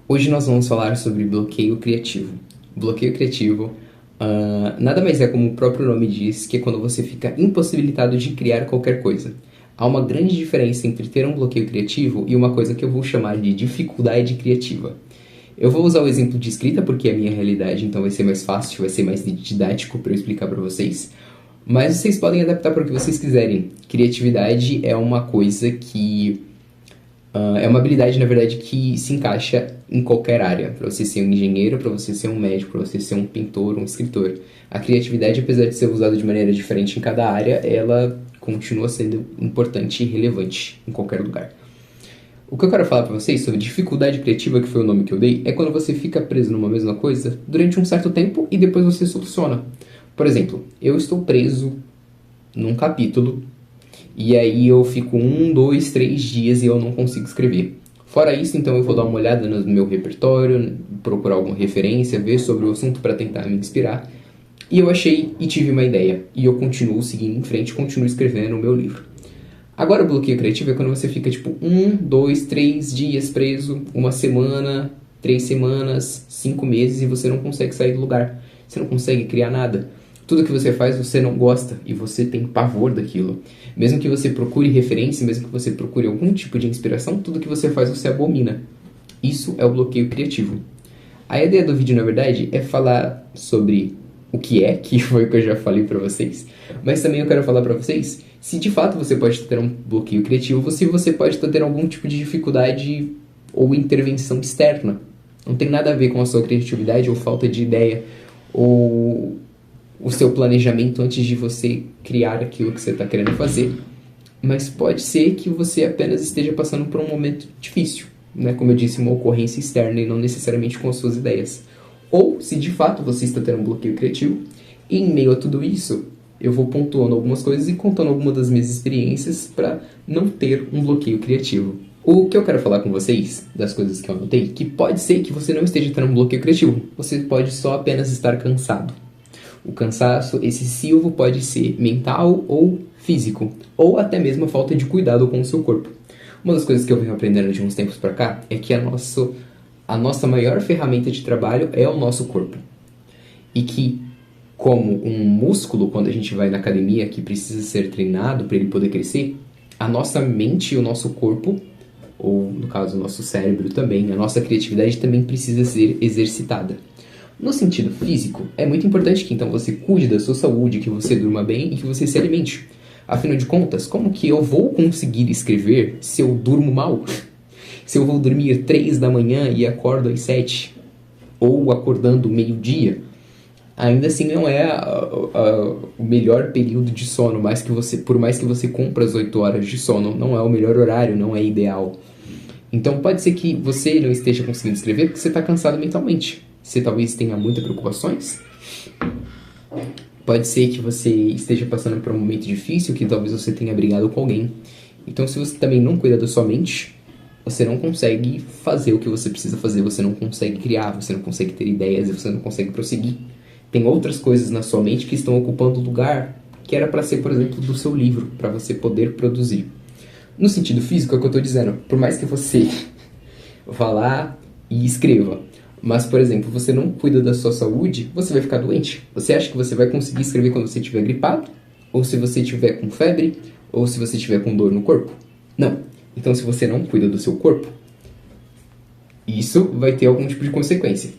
Hoje nós vamos falar sobre bloqueio criativo. Bloqueio criativo nada mais é, como o próprio nome diz, que é quando você fica impossibilitado de criar qualquer coisa. Há uma grande diferença entre ter um bloqueio criativo e uma coisa que eu vou chamar de dificuldade criativa. Eu vou usar o exemplo de escrita porque é a minha realidade, então vai ser mais fácil, vai ser mais didático para eu explicar para vocês. Mas vocês podem adaptar para o que vocês quiserem. Criatividade é uma coisa que é uma habilidade, na verdade, que se encaixa em qualquer área. Para você ser um engenheiro, para você ser um médico, para você ser um pintor, um escritor. A criatividade, apesar de ser usada de maneira diferente em cada área, ela continua sendo importante e relevante em qualquer lugar. O que eu quero falar para vocês sobre dificuldade criativa, que foi o nome que eu dei, é quando você fica preso numa mesma coisa durante um certo tempo e depois você soluciona. Por exemplo, eu estou preso num capítulo e aí eu fico 1, 2, 3 dias e eu não consigo escrever. Fora isso, então eu vou dar uma olhada no meu repertório, procurar alguma referência, ver sobre o assunto para tentar me inspirar. E eu achei e tive uma ideia. E eu continuo seguindo em frente, continuo escrevendo o meu livro. Agora o bloqueio criativo é quando você fica tipo 1, 2, 3 dias preso, uma semana, 3 semanas, 5 meses e você não consegue sair do lugar. Você não consegue criar nada. Tudo que você faz você não gosta e você tem pavor daquilo. Mesmo que você procure referência, mesmo que você procure algum tipo de inspiração, tudo que você faz você abomina. Isso é o bloqueio criativo. A ideia do vídeo, na verdade, é falar sobre o que foi o que eu já falei pra vocês, mas também eu quero falar pra vocês se de fato você pode ter um bloqueio criativo ou se você pode estar tendo algum tipo de dificuldade ou intervenção externa. Não tem nada a ver com a sua criatividade ou falta de ideia ou o seu planejamento antes de você criar aquilo que você está querendo fazer, mas pode ser que você apenas esteja passando por um momento difícil, né? Como eu disse, uma ocorrência externa e não necessariamente com as suas ideias. Ou se de fato você está tendo um bloqueio criativo, e em meio a tudo isso, eu vou pontuando algumas coisas e contando algumas das minhas experiências para não ter um bloqueio criativo. O que eu quero falar com vocês, das coisas que eu anotei, que pode ser que você não esteja tendo um bloqueio criativo, você pode só apenas estar cansado. O cansaço excessivo pode ser mental ou físico, ou até mesmo a falta de cuidado com o seu corpo. Uma das coisas que eu venho aprendendo de uns tempos para cá é que a nossa maior ferramenta de trabalho é o nosso corpo. E que, como um músculo, quando a gente vai na academia, que precisa ser treinado para ele poder crescer, a nossa mente e o nosso corpo, ou no caso o nosso cérebro também, a nossa criatividade também precisa ser exercitada. No sentido físico, é muito importante que então você cuide da sua saúde, que você durma bem e que você se alimente. Afinal de contas, como que eu vou conseguir escrever se eu durmo mal? Se eu vou dormir 3 da manhã e acordo às 7? Ou acordando meio-dia? Ainda assim não é o melhor período de sono, por mais que você cumpra as 8 horas de sono, não é o melhor horário, não é ideal. Então pode ser que você não esteja conseguindo escrever porque você está cansado mentalmente. Você talvez tenha muitas preocupações. Pode ser que você esteja passando por um momento difícil, que talvez você tenha brigado com alguém. Então, se você também não cuida da sua mente, você não consegue fazer o que você precisa fazer, você não consegue criar, você não consegue ter ideias, você não consegue prosseguir. Tem outras coisas na sua mente que estão ocupando o lugar que era para ser, por exemplo, do seu livro, para você poder produzir. No sentido físico, é o que eu estou dizendo. Por mais que você vá lá e escreva, mas, por exemplo, você não cuida da sua saúde, você vai ficar doente. Você acha que você vai conseguir escrever quando você estiver gripado? Ou se você estiver com febre? Ou se você estiver com dor no corpo? Não. Então, se você não cuida do seu corpo, isso vai ter algum tipo de consequência.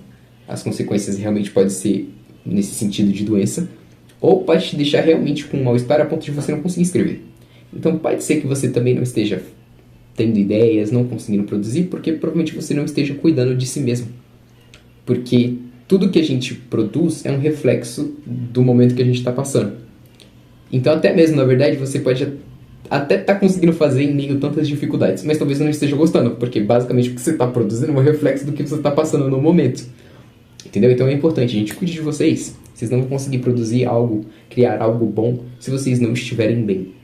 As consequências realmente podem ser nesse sentido de doença, ou pode te deixar realmente com um mal-estar a ponto de você não conseguir escrever. Então, pode ser que você também não esteja tendo ideias, não conseguindo produzir, porque provavelmente você não esteja cuidando de si mesmo. Porque tudo que a gente produz é um reflexo do momento que a gente está passando. Então, até mesmo, na verdade, você pode até estar conseguindo fazer em meio a tantas dificuldades, mas talvez não esteja gostando, porque basicamente o que você está produzindo é um reflexo do que você está passando no momento. Entendeu? Então é importante, a gente cuide de vocês. Vocês não vão conseguir produzir algo, criar algo bom, se vocês não estiverem bem.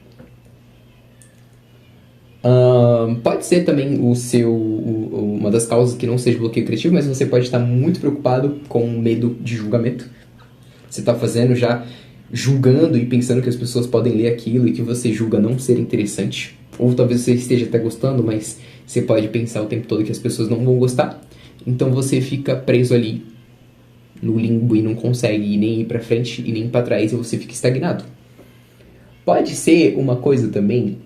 Pode ser também uma das causas que não seja bloqueio criativo, mas você pode estar muito preocupado com medo de julgamento. Você está fazendo já julgando e pensando que as pessoas podem ler aquilo e que você julga não ser interessante. Ou talvez você esteja até gostando, mas Você pode pensar o tempo todo que as pessoas não vão gostar, então você fica preso ali no limbo e não consegue nem ir pra frente e nem pra trás e você fica estagnado. Pode ser uma coisa também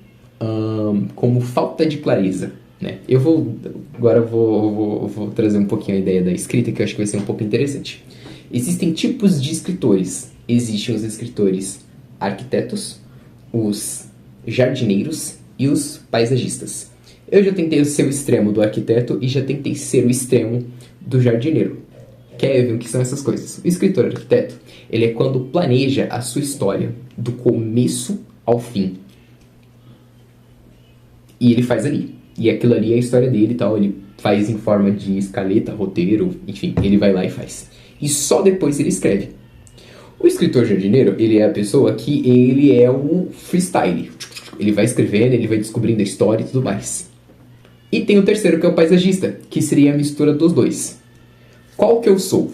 como falta de clareza, né? Agora vou trazer um pouquinho a ideia da escrita, que eu acho que vai ser um pouco interessante. Existem tipos de escritores. Existem os escritores arquitetos, os jardineiros e os paisagistas. Eu já tentei ser o extremo do arquiteto e já tentei ser o extremo do jardineiro. Quer ver o que são essas coisas? O escritor arquiteto, ele é quando planeja a sua história do começo ao fim. E ele faz ali. E aquilo ali é a história dele e tal. Ele faz em forma de escaleta, roteiro, enfim, ele vai lá e faz. E só depois ele escreve. O escritor jardineiro, ele é a pessoa que ele é o freestyle. Ele vai escrevendo, ele vai descobrindo a história e tudo mais. E tem o terceiro, que é o paisagista, que seria a mistura dos dois. Qual que eu sou?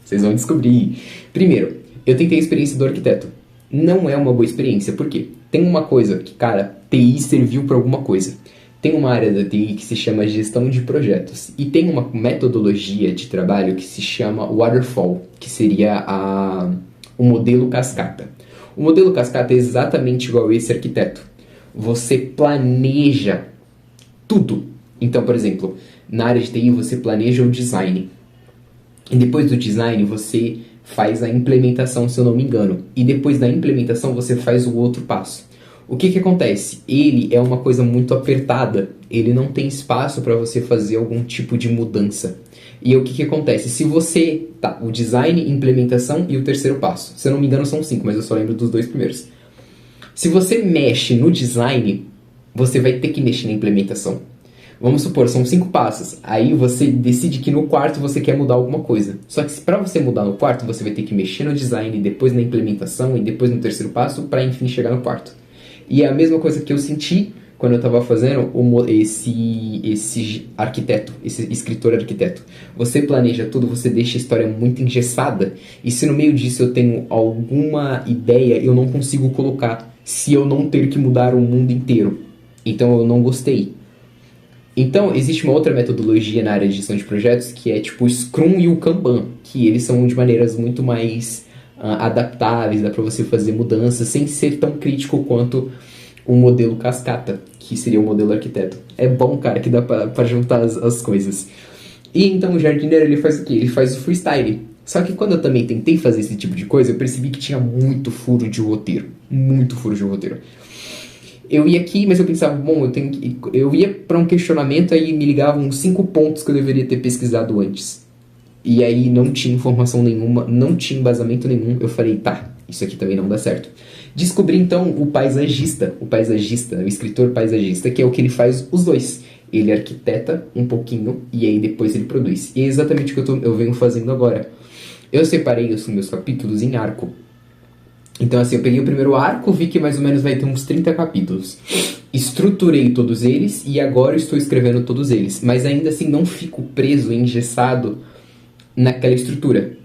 Vocês vão descobrir. Primeiro, eu tentei a experiência do arquiteto. Não é uma boa experiência, por quê? Tem uma coisa que, cara, TI serviu para alguma coisa. Tem uma área da TI que se chama gestão de projetos. E tem uma metodologia de trabalho que se chama Waterfall, que seria o modelo cascata. O modelo cascata é exatamente igual a esse arquiteto. Você planeja tudo. Então, por exemplo, na área de TI você planeja o design. E depois do design você faz a implementação, se eu não me engano. E depois da implementação você faz o outro passo. O que acontece? Ele é uma coisa muito apertada. Ele não tem espaço para você fazer algum tipo de mudança. E o que acontece? Se você... Tá, o design, implementação e o terceiro passo. Se eu não me engano são 5, mas eu só lembro dos 2 primeiros. Se você mexe no design, você vai ter que mexer na implementação. Vamos supor, são 5 passos. Aí você decide que no quarto você quer mudar alguma coisa. Só que para você mudar no quarto, você vai ter que mexer no design, depois na implementação e depois no terceiro passo para enfim chegar no quarto. E é a mesma coisa que eu senti quando eu estava fazendo esse arquiteto, esse escritor arquiteto. Você planeja tudo, você deixa a história muito engessada. E se no meio disso eu tenho alguma ideia, eu não consigo colocar se eu não ter que mudar o mundo inteiro. Então eu não gostei. Então, existe uma outra metodologia na área de gestão de projetos, que é tipo o Scrum e o Kanban, que eles são de maneiras muito mais adaptáveis, dá para você fazer mudanças sem ser tão crítico quanto o modelo cascata, que seria o modelo arquiteto. É bom, cara, que dá para juntar as coisas. E então o jardineiro, ele faz o quê? Ele faz o freestyle. Só que quando eu também tentei fazer esse tipo de coisa, eu percebi que tinha muito furo de roteiro. Muito furo de roteiro. Eu ia aqui, mas eu pensava, bom, eu ia para um questionamento, aí me ligavam 5 pontos que eu deveria ter pesquisado antes. E aí não tinha informação nenhuma, não tinha embasamento nenhum. Eu falei, tá, isso aqui também não dá certo. Descobri então o paisagista, o escritor paisagista, que é o que ele faz os dois. Ele arquiteta um pouquinho e aí depois ele produz. E é exatamente o que eu venho fazendo agora. Eu separei os meus capítulos em arco. Então assim, eu peguei o primeiro arco, vi que mais ou menos vai ter uns 30 capítulos. Estruturei todos eles e agora estou escrevendo todos eles. Mas ainda assim não fico preso, engessado naquela estrutura.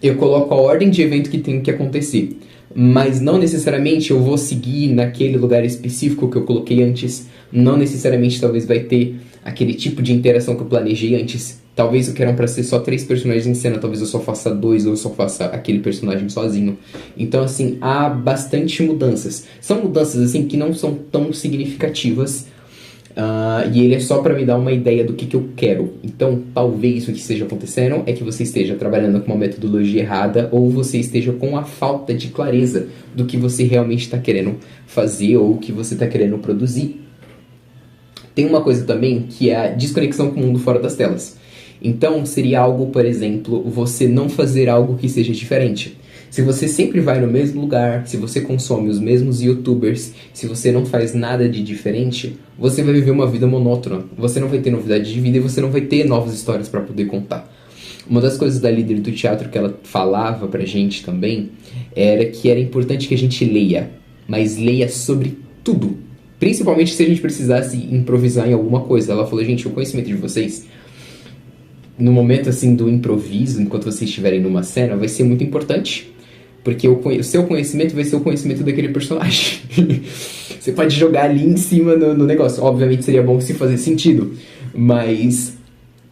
Eu coloco a ordem de evento que tem que acontecer. Mas não necessariamente eu vou seguir naquele lugar específico que eu coloquei antes. Não necessariamente talvez vai ter aquele tipo de interação que eu planejei antes. Talvez eu queira para ser só 3 personagens em cena, talvez eu só faça 2 ou eu só faça aquele personagem sozinho. Então assim, há bastante mudanças. São mudanças assim que não são tão significativas. E ele é só para me dar uma ideia do que eu quero. Então, talvez o que esteja acontecendo é que você esteja trabalhando com uma metodologia errada ou você esteja com a falta de clareza do que você realmente está querendo fazer ou o que você está querendo produzir. Tem uma coisa também que é a desconexão com o mundo fora das telas. Então, seria algo, por exemplo, você não fazer algo que seja diferente. Se você sempre vai no mesmo lugar, se você consome os mesmos youtubers, se você não faz nada de diferente, você vai viver uma vida monótona. Você não vai ter novidade de vida e você não vai ter novas histórias para poder contar. Uma das coisas da líder do teatro que ela falava pra gente também era que era importante que a gente leia, mas leia sobre tudo. Principalmente se a gente precisasse improvisar em alguma coisa. Ela falou, gente, o conhecimento de vocês, no momento assim do improviso, enquanto vocês estiverem numa cena, vai ser muito importante. Porque o seu conhecimento vai ser o conhecimento daquele personagem. Você pode jogar ali em cima no negócio. Obviamente seria bom se fazer sentido, mas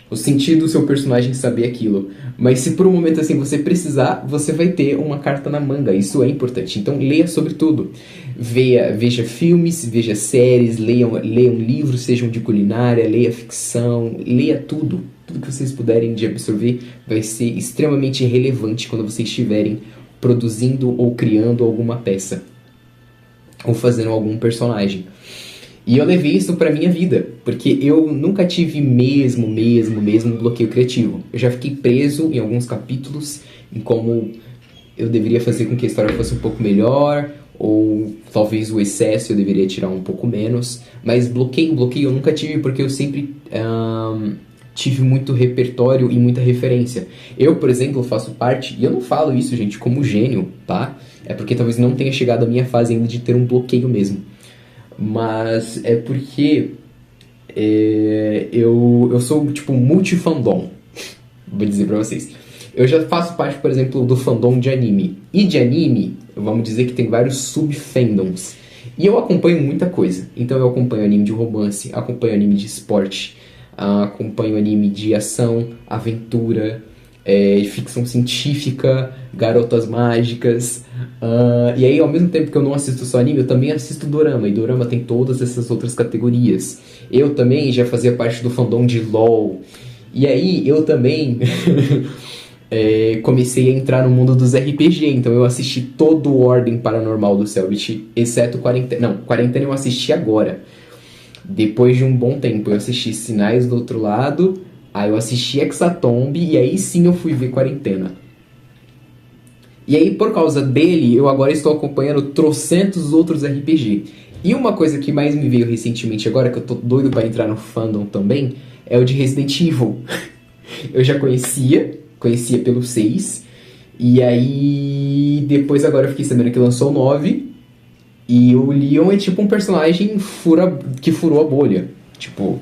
o sentido do seu personagem saber aquilo. Mas se por um momento assim você precisar, você vai ter uma carta na manga. Isso é importante. Então leia sobre tudo. Veja filmes, veja séries, leiam livros, sejam de culinária, leia ficção, leia tudo. Tudo que vocês puderem de absorver vai ser extremamente relevante quando vocês estiverem produzindo ou criando alguma peça. Ou fazendo algum personagem. E eu levei isso pra minha vida, porque eu nunca tive mesmo bloqueio criativo. Eu já fiquei preso em alguns capítulos, em como eu deveria fazer com que a história fosse um pouco melhor, ou talvez o excesso eu deveria tirar um pouco menos. Mas bloqueio eu nunca tive, porque eu sempre tive muito repertório e muita referência. Eu, por exemplo, faço parte, e eu não falo isso, gente, como gênio, tá? É porque talvez não tenha chegado a minha fase ainda de ter um bloqueio mesmo. Mas é porque eu sou, tipo, multifandom. Vou dizer pra vocês. Eu já faço parte, por exemplo, do fandom de anime. E de anime, vamos dizer que tem vários subfandoms. E eu acompanho muita coisa. Então eu acompanho anime de romance, acompanho anime de esporte, acompanho anime de ação, aventura, ficção científica, garotas mágicas. E aí, ao mesmo tempo que eu não assisto só anime, eu também assisto dorama. E dorama tem todas essas outras categorias. Eu também já fazia parte do fandom de LOL. E aí, eu também comecei a entrar no mundo dos RPG. Então eu assisti todo o Ordem Paranormal do Cellbit, exceto Quarentena. Não, Quarentena eu assisti agora. Depois de um bom tempo, eu assisti Sinais do Outro Lado, aí eu assisti Hexatombe, e aí sim eu fui ver Quarentena. E aí, por causa dele, eu agora estou acompanhando trocentos outros RPG. E uma coisa que mais me veio recentemente agora, que eu tô doido pra entrar no fandom também, é o de Resident Evil. Eu já conhecia pelo 6, e aí depois agora eu fiquei sabendo que lançou o 9, e o Leon é tipo um personagem que furou a bolha. Tipo,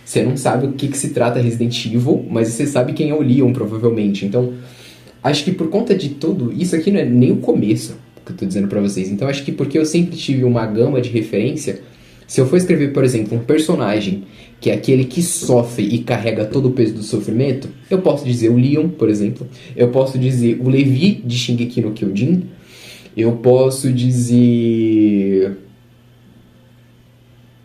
você não sabe o que se trata Resident Evil, mas você sabe quem é o Leon, provavelmente. Então, acho que por conta de tudo, isso aqui não é nem o começo que eu tô dizendo pra vocês. Então, acho que porque eu sempre tive uma gama de referência, se eu for escrever, por exemplo, um personagem que é aquele que sofre e carrega todo o peso do sofrimento, eu posso dizer o Leon, por exemplo. Eu posso dizer o Levi de Shingeki no Kyojin. Eu posso dizer...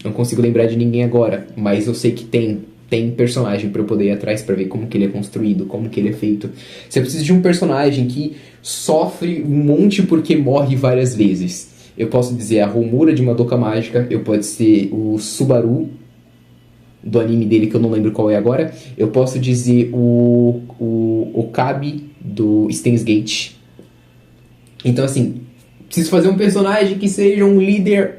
Não consigo lembrar de ninguém agora, mas eu sei que tem personagem pra eu poder ir atrás pra ver como que ele é construído, como que ele é feito. Se eu preciso de um personagem que sofre um monte porque morre várias vezes, eu posso dizer a Homura de Madoka Mágica, eu posso ser o Subaru do anime dele, que eu não lembro qual é agora. Eu posso dizer o Okabe do Steins Gate. Então, assim, preciso fazer um personagem que seja um líder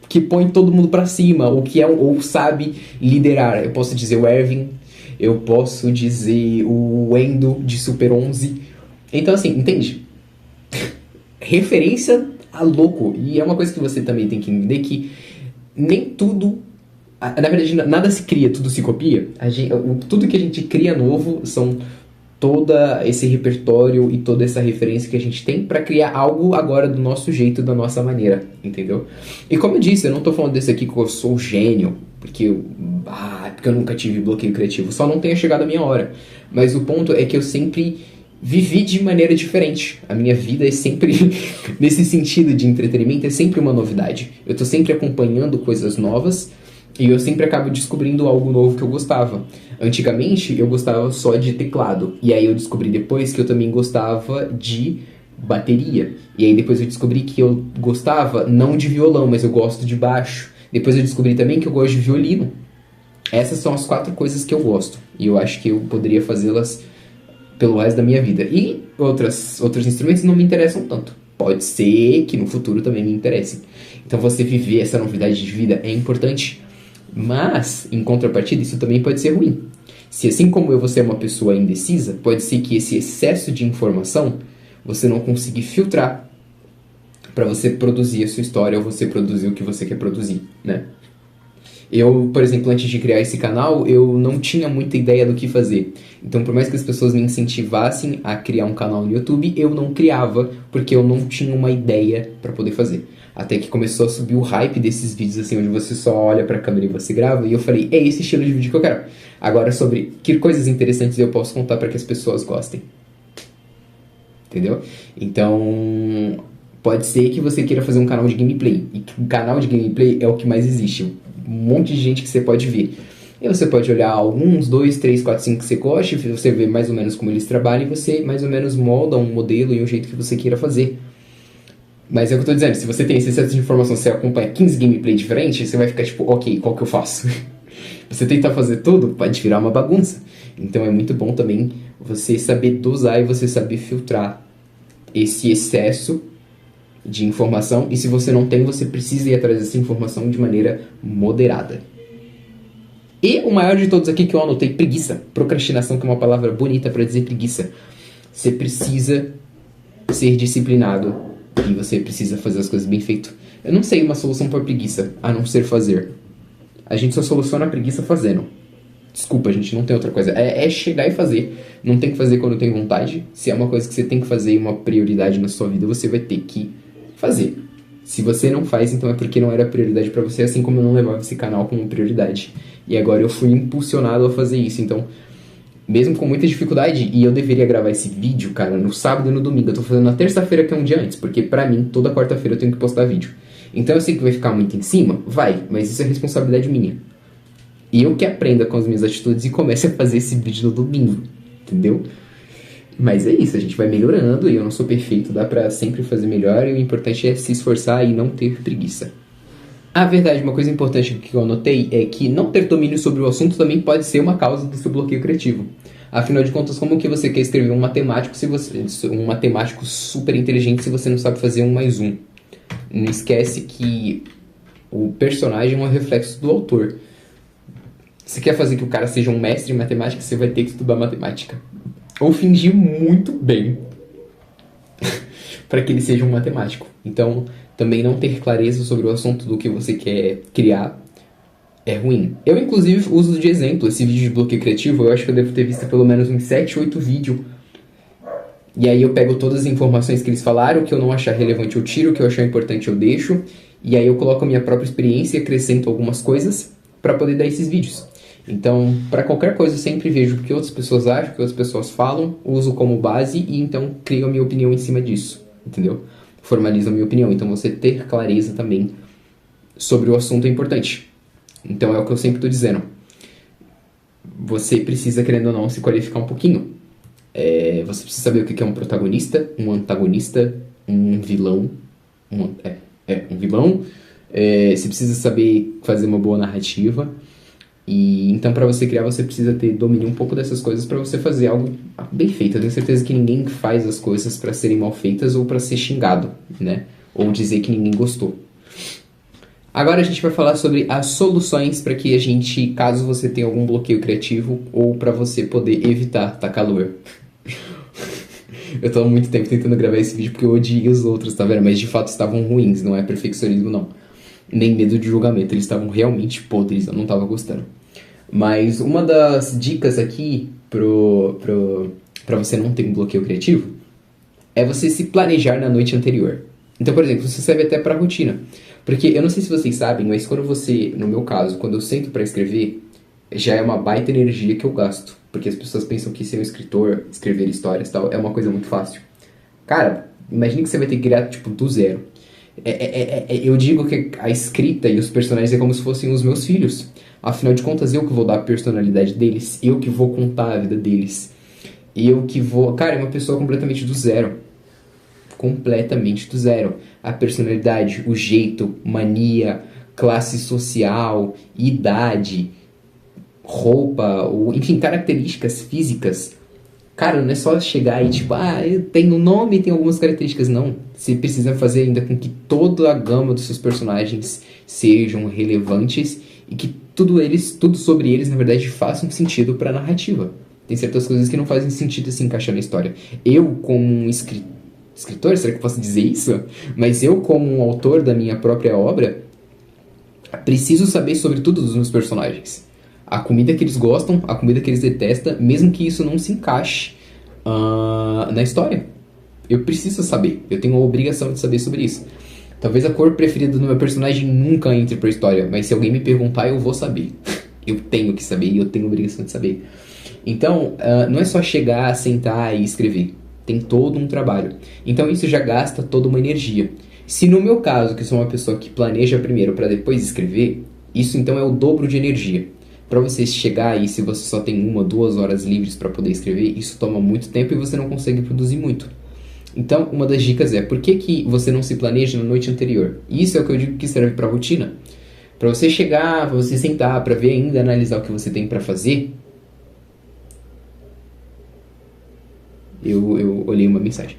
que põe todo mundo pra cima, ou sabe liderar. Eu posso dizer o Erwin, eu posso dizer o Endo de Super 11. Então, assim, entende? Referência a louco. E é uma coisa que você também tem que entender, que nem tudo... Na verdade, nada se cria, tudo se copia. Tudo que a gente cria novo são todo esse repertório e toda essa referência que a gente tem pra criar algo agora do nosso jeito, da nossa maneira, entendeu? E como eu disse, eu não tô falando desse aqui que eu sou gênio, porque eu nunca tive bloqueio criativo, só não tenha chegado a minha hora. Mas o ponto é que eu sempre vivi de maneira diferente. A minha vida é sempre, nesse sentido de entretenimento, é sempre uma novidade. Eu tô sempre acompanhando coisas novas, e eu sempre acabo descobrindo algo novo que eu gostava. Antigamente, eu gostava só de teclado. E aí eu descobri depois que eu também gostava de bateria. E aí depois eu descobri que eu gostava não de violão, mas eu gosto de baixo. Depois eu descobri também que eu gosto de violino. Essas são as 4 coisas que eu gosto. E eu acho que eu poderia fazê-las pelo resto da minha vida. E outros instrumentos não me interessam tanto. Pode ser que no futuro também me interessem. Então você viver essa novidade de vida é importante. Mas, em contrapartida, isso também pode ser ruim. Se assim como eu, você é uma pessoa indecisa, pode ser que esse excesso de informação você não consiga filtrar para você produzir a sua história ou você produzir o que você quer produzir, né? Eu, por exemplo, antes de criar esse canal, eu não tinha muita ideia do que fazer. Então, por mais que as pessoas me incentivassem a criar um canal no YouTube, eu não criava, porque eu não tinha uma ideia para poder fazer. Até que começou a subir o hype desses vídeos, assim, onde você só olha pra câmera e você grava, e eu falei, é esse estilo de vídeo que eu quero. Agora, sobre que coisas interessantes eu posso contar para que as pessoas gostem. Entendeu? Então, pode ser que você queira fazer um canal de gameplay. E o canal de gameplay é o que mais existe. Um monte de gente que você pode ver. E você pode olhar alguns, 2, 3, 4, 5 que você goste, você vê mais ou menos como eles trabalham e você mais ou menos molda um modelo e um jeito que você queira fazer. Mas é o que eu tô dizendo, se você tem esse excesso de informação, você acompanha 15 gameplay diferentes, você vai ficar tipo, ok, qual que eu faço? Você tentar fazer tudo, pode virar uma bagunça. Então é muito bom também você saber dosar e você saber filtrar esse excesso de informação. E se você não tem, você precisa ir atrás dessa informação de maneira moderada. E o maior de todos aqui que eu anotei, preguiça. Procrastinação, que é uma palavra bonita para dizer preguiça. Você precisa ser disciplinado e você precisa fazer as coisas bem feito. Eu não sei uma solução para preguiça, a não ser fazer. A gente só soluciona a preguiça fazendo. Desculpa, a gente não tem outra coisa. É chegar e fazer. Não tem que fazer quando tem vontade. Se é uma coisa que você tem que fazer e uma prioridade na sua vida, você vai ter que fazer. Se você não faz, então é porque não era prioridade pra você, assim como eu não levava esse canal como prioridade. E agora eu fui impulsionado a fazer isso. Então, mesmo com muita dificuldade, e eu deveria gravar esse vídeo, cara, no sábado e no domingo. Eu tô fazendo na terça-feira, que é um dia antes, porque pra mim, toda quarta-feira eu tenho que postar vídeo. Então eu sei que vai ficar muito em cima? Vai, mas isso é responsabilidade minha. E eu que aprenda com as minhas atitudes e comece a fazer esse vídeo no domingo, entendeu? Mas é isso, a gente vai melhorando e eu não sou perfeito, dá pra sempre fazer melhor e o importante é se esforçar e não ter preguiça. A verdade, uma coisa importante que eu anotei é que não ter domínio sobre o assunto também pode ser uma causa do seu bloqueio criativo. Afinal de contas, como que você quer escrever um matemático um matemático super inteligente se você não sabe fazer 1 mais 1? Não esquece que o personagem é um reflexo do autor. Se quer fazer que o cara seja um mestre em matemática, você vai ter que estudar matemática. Ou fingir muito bem para que ele seja um matemático. Então, também não ter clareza sobre o assunto do que você quer criar é ruim. Eu, inclusive, uso de exemplo esse vídeo de bloqueio criativo. Eu acho que eu devo ter visto pelo menos uns 7, 8 vídeos. E aí eu pego todas as informações que eles falaram, o que eu não achar relevante eu tiro, o que eu achar importante eu deixo. E aí eu coloco a minha própria experiência e acrescento algumas coisas para poder dar esses vídeos. Então, para qualquer coisa, eu sempre vejo o que outras pessoas acham, o que outras pessoas falam, uso como base e então crio a minha opinião em cima disso, entendeu? Formalizo a minha opinião. Então, você ter clareza também sobre o assunto é importante. Então, é o que eu sempre estou dizendo. Você precisa, querendo ou não, se qualificar um pouquinho. Você precisa saber o que é um protagonista, um antagonista, um vilão. Um vilão. Você precisa saber fazer uma boa narrativa. E então, para você criar, você precisa ter domínio um pouco dessas coisas para você fazer algo bem feito. Eu tenho certeza que ninguém faz as coisas para serem mal feitas ou para ser xingado, né? Ou dizer que ninguém gostou. Agora a gente vai falar sobre as soluções para que a gente, caso você tenha algum bloqueio criativo, ou para você poder evitar tá calor. Eu tô há muito tempo tentando gravar esse vídeo porque eu odiei os outros, tá vendo? Mas de fato estavam ruins, não é perfeccionismo não. Nem medo de julgamento, eles estavam realmente podres, eu não tava gostando. Mas uma das dicas aqui pra você não ter um bloqueio criativo é você se planejar na noite anterior. Então, por exemplo, isso serve até pra rotina. Porque eu não sei se vocês sabem, mas quando você, no meu caso, quando eu sento pra escrever, já é uma baita energia que eu gasto. Porque as pessoas pensam que ser um escritor, escrever histórias e tal, é uma coisa muito fácil. Cara, imagine que você vai ter que criar, tipo, do zero. Eu digo que a escrita e os personagens é como se fossem os meus filhos. Afinal de contas, eu que vou dar a personalidade deles, eu que vou contar a vida deles, eu que vou... Cara, é uma pessoa completamente do zero. Completamente do zero. A personalidade, o jeito, mania, classe social, idade, roupa, enfim, características físicas. Cara, não é só chegar e tipo, eu tenho um nome e tenho algumas características. Não. Você precisa fazer ainda com que toda a gama dos seus personagens sejam relevantes e que tudo sobre eles, na verdade, faça um sentido para a narrativa. Tem certas coisas que não fazem sentido se encaixar na história. Eu, como um escritor, será que eu posso dizer isso? Mas eu, como um autor da minha própria obra, Preciso saber sobre tudo dos meus personagens. A comida que eles gostam, a comida que eles detestam, mesmo que isso não se encaixe na história. Eu preciso saber. Eu tenho a obrigação de saber sobre isso. Talvez a cor preferida do meu personagem nunca entre pra história, mas se alguém me perguntar, eu vou saber. Eu tenho que saber e eu tenho a obrigação de saber. Então, não é só chegar, sentar e escrever. Tem todo um trabalho. Então, isso já gasta toda uma energia. Se no meu caso, que sou uma pessoa que planeja primeiro para depois escrever, isso então é o dobro de energia. Para você chegar aí, se você só tem 1, 2 horas livres para poder escrever, isso toma muito tempo e você não consegue produzir muito. Então, uma das dicas é, por que você não se planeja na noite anterior? Isso é o que eu digo que serve para rotina. Para você chegar, para você sentar, para ver ainda, analisar o que você tem para fazer. Eu olhei uma mensagem.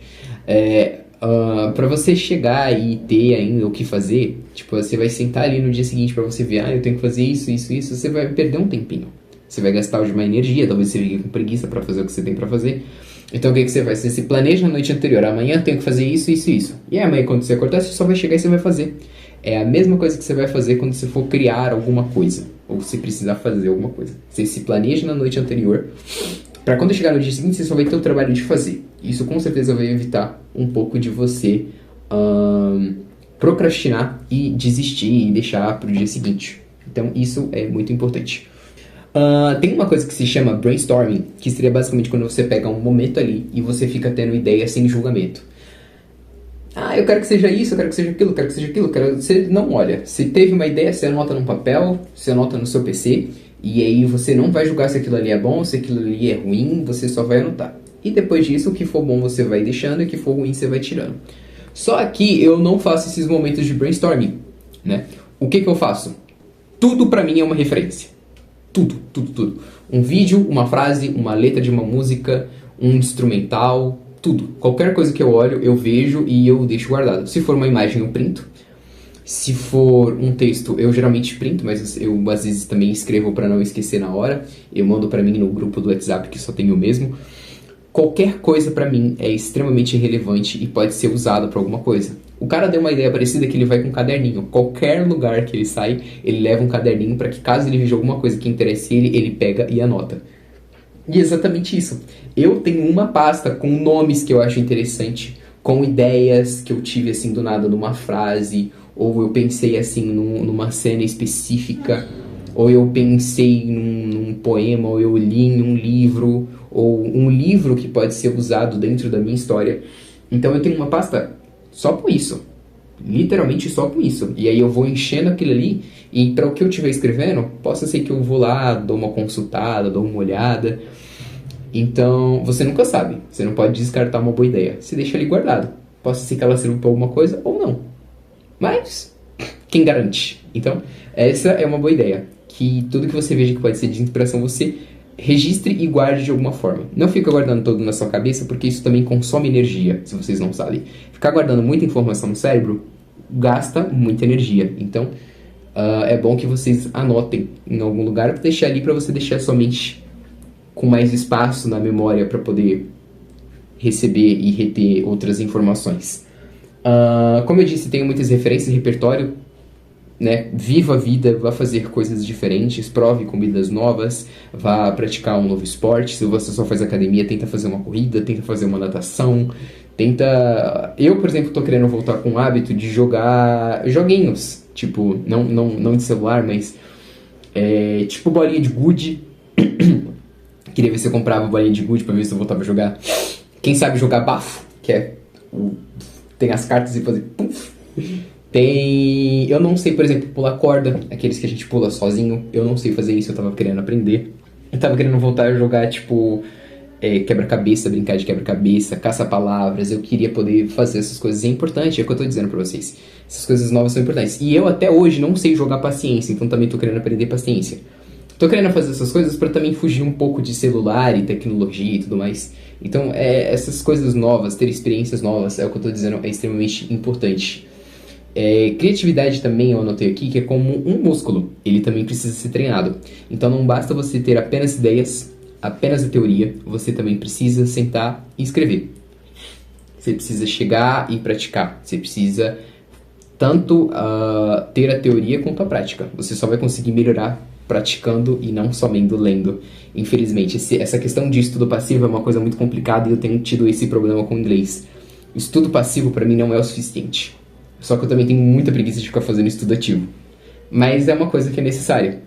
Para você chegar e ter ainda o que fazer, tipo, você vai sentar ali no dia seguinte para você ver, eu tenho que fazer isso, você vai perder um tempinho. Você vai gastar uma energia, talvez você fique com preguiça para fazer o que você tem para fazer. Então o que você faz? Você se planeja na noite anterior, amanhã eu tenho que fazer isso. E amanhã quando você acordar, você só vai chegar e você vai fazer. É a mesma coisa que você vai fazer quando você for criar alguma coisa, ou se precisar fazer alguma coisa. Você se planeja na noite anterior, para quando chegar no dia seguinte, você só vai ter o trabalho de fazer. Isso com certeza vai evitar um pouco de você procrastinar e desistir e deixar para o dia seguinte. Então isso é muito importante. Tem uma coisa que se chama brainstorming, que seria basicamente quando você pega um momento ali e você fica tendo ideia sem julgamento. Eu quero que seja isso, eu quero que seja aquilo, eu quero que seja aquilo. Você não olha. Se teve uma ideia, você anota num papel, você anota no seu PC, e aí você não vai julgar se aquilo ali é bom, se aquilo ali é ruim, você só vai anotar. E depois disso, o que for bom você vai deixando e o que for ruim você vai tirando. Só que eu não faço esses momentos de brainstorming, né? O que eu faço? Tudo pra mim é uma referência. Tudo. Um vídeo, uma frase, uma letra de uma música, um instrumental, tudo. Qualquer coisa que eu olho, eu vejo e eu deixo guardado. Se for uma imagem, eu printo. Se for um texto, eu geralmente printo, mas eu às vezes também escrevo para não esquecer na hora. Eu mando para mim no grupo do WhatsApp, que só tem o mesmo. Qualquer coisa para mim é extremamente relevante e pode ser usado para alguma coisa. O cara deu uma ideia parecida que ele vai com um caderninho. Qualquer lugar que ele sai, ele leva um caderninho para que caso ele veja alguma coisa que interesse ele, ele pega e anota. E é exatamente isso. Eu tenho uma pasta com nomes que eu acho interessante, com ideias que eu tive assim do nada numa frase, ou eu pensei assim numa cena específica, ou eu pensei num poema, ou eu li em um livro, ou um livro que pode ser usado dentro da minha história. Então eu tenho uma pasta só com isso. Literalmente só com isso. E aí eu vou enchendo aquilo ali, e para o que eu estiver escrevendo, possa ser que eu vou lá, dou uma consultada, dou uma olhada. Então, você nunca sabe. Você não pode descartar uma boa ideia. Você deixa ali guardado. Possa ser que ela sirva para alguma coisa ou não. Mas, quem garante? Então, essa é uma boa ideia. Que tudo que você veja que pode ser de inspiração, você registre e guarde de alguma forma. Não fica guardando tudo na sua cabeça, porque isso também consome energia, se vocês não sabem. Ficar guardando muita informação no cérebro gasta muita energia. Então, é bom que vocês anotem em algum lugar para deixar ali, para você deixar sua mente com mais espaço na memória para poder receber e reter outras informações. Como eu disse, tenho muitas referências de repertório, né? Viva a vida, vá fazer coisas diferentes, prove comidas novas, vá praticar um novo esporte. Se você só faz academia, tenta fazer uma corrida, tenta fazer uma natação, tenta... Eu, por exemplo, tô querendo voltar com o hábito de jogar joguinhos, tipo, não de celular, mas tipo bolinha de gude. Queria ver se eu comprava bolinha de gude pra ver se eu voltava a jogar. Quem sabe jogar bafo, que é tem as cartas e fazer puff. Eu não sei, por exemplo, pular corda, aqueles que a gente pula sozinho. Eu não sei fazer isso, eu tava querendo aprender. Eu tava querendo voltar a jogar, tipo, quebra-cabeça, brincar de quebra-cabeça, caça-palavras. Eu queria poder fazer essas coisas. É importante, é o que eu tô dizendo pra vocês. Essas coisas novas são importantes. E eu até hoje não sei jogar paciência, então também tô querendo aprender paciência. Tô querendo fazer essas coisas para também fugir um pouco de celular e tecnologia e tudo mais. Então, essas coisas novas, ter experiências novas, é o que eu tô dizendo, é extremamente importante. Criatividade também, eu anotei aqui, que é como um músculo. Ele também precisa ser treinado. Então, não basta você ter apenas ideias, apenas a teoria. Você também precisa sentar e escrever. Você precisa chegar e praticar. Você precisa tanto ter a teoria quanto a prática. Você só vai conseguir melhorar praticando e não somente lendo. Infelizmente, essa questão de estudo passivo é uma coisa muito complicada e eu tenho tido esse problema com o inglês. Estudo passivo para mim não é o suficiente. Só que eu também tenho muita preguiça de ficar fazendo estudo ativo. Mas é uma coisa que é necessária.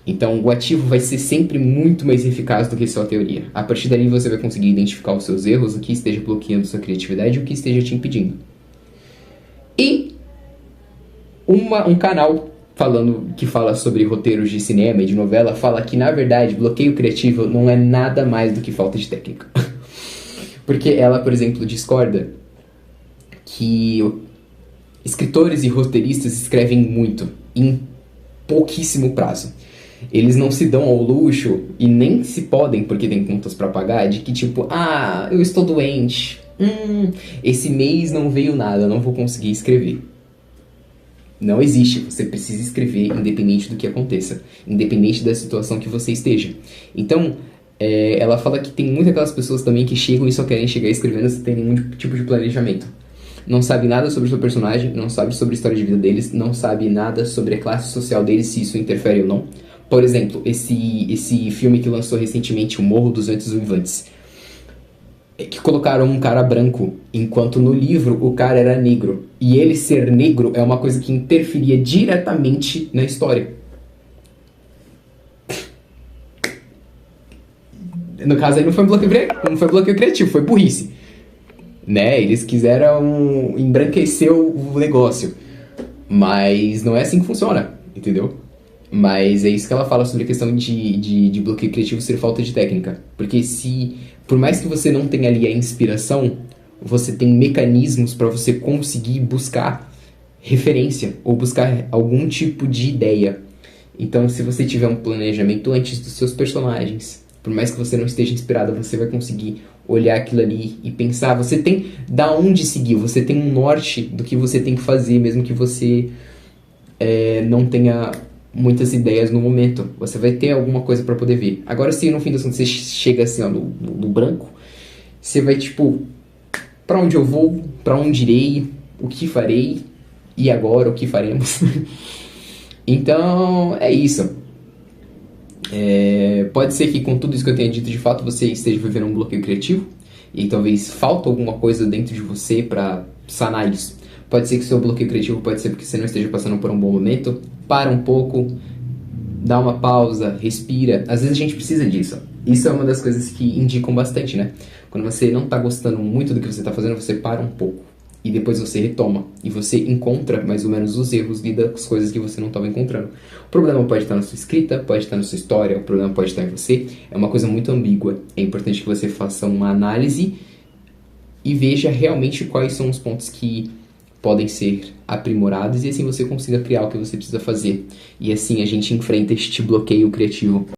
Então, o ativo vai ser sempre muito mais eficaz do que só a teoria. A partir dali, você vai conseguir identificar os seus erros, o que esteja bloqueando sua criatividade e o que esteja te impedindo. E um canal que fala sobre roteiros de cinema e de novela fala que, na verdade, bloqueio criativo não é nada mais do que falta de técnica. Porque ela, por exemplo, discorda que escritores e roteiristas escrevem muito em pouquíssimo prazo. Eles não se dão ao luxo, e nem se podem porque tem contas pra pagar, de que tipo, eu estou doente, esse mês não veio nada, eu não vou conseguir escrever. Não existe, você precisa escrever independente do que aconteça, independente da situação que você esteja. Então, ela fala que tem muitas aquelas pessoas também que chegam e só querem chegar escrevendo sem ter nenhum tipo de planejamento. Não sabe nada sobre o seu personagem, não sabe sobre a história de vida deles, não sabe nada sobre a classe social deles, se isso interfere ou não. Por exemplo, esse filme que lançou recentemente, O Morro dos Ventos Uivantes, que colocaram um cara branco, enquanto no livro o cara era negro. E ele ser negro é uma coisa que interferia diretamente na história. No caso aí não foi bloqueio criativo, foi burrice. Né? Eles quiseram embranquecer o negócio. Mas não é assim que funciona, entendeu? Mas é isso que ela fala sobre a questão de bloqueio criativo ser falta de técnica. Porque por mais que você não tenha ali a inspiração, você tem mecanismos para você conseguir buscar referência ou buscar algum tipo de ideia. Então, se você tiver um planejamento antes dos seus personagens, por mais que você não esteja inspirado, você vai conseguir olhar aquilo ali e pensar. Você tem da onde seguir, você tem um norte do que você tem que fazer, mesmo que você não tenha muitas ideias no momento. Você vai ter alguma coisa para poder ver. Agora, se no fim das contas você chega assim, ó, no branco, você vai tipo, para onde eu vou, para onde irei, o que farei e agora o que faremos. Então, é isso. Pode ser que com tudo isso que eu tenha dito, de fato você esteja vivendo um bloqueio criativo e talvez falta alguma coisa dentro de você para sanar isso. Pode ser que o seu bloqueio criativo pode ser porque você não esteja passando por um bom momento. Para um pouco, dá uma pausa, respira. Às vezes a gente precisa disso. Isso é uma das coisas que indicam bastante, né? Quando você não está gostando muito do que você está fazendo, você para um pouco. E depois você retoma. E você encontra mais ou menos os erros e das coisas que você não estava encontrando. O problema pode estar na sua escrita, pode estar na sua história, o problema pode estar em você. É uma coisa muito ambígua. É importante que você faça uma análise e veja realmente quais são os pontos que podem ser aprimorados e assim você consiga criar o que você precisa fazer. E assim a gente enfrenta este bloqueio criativo.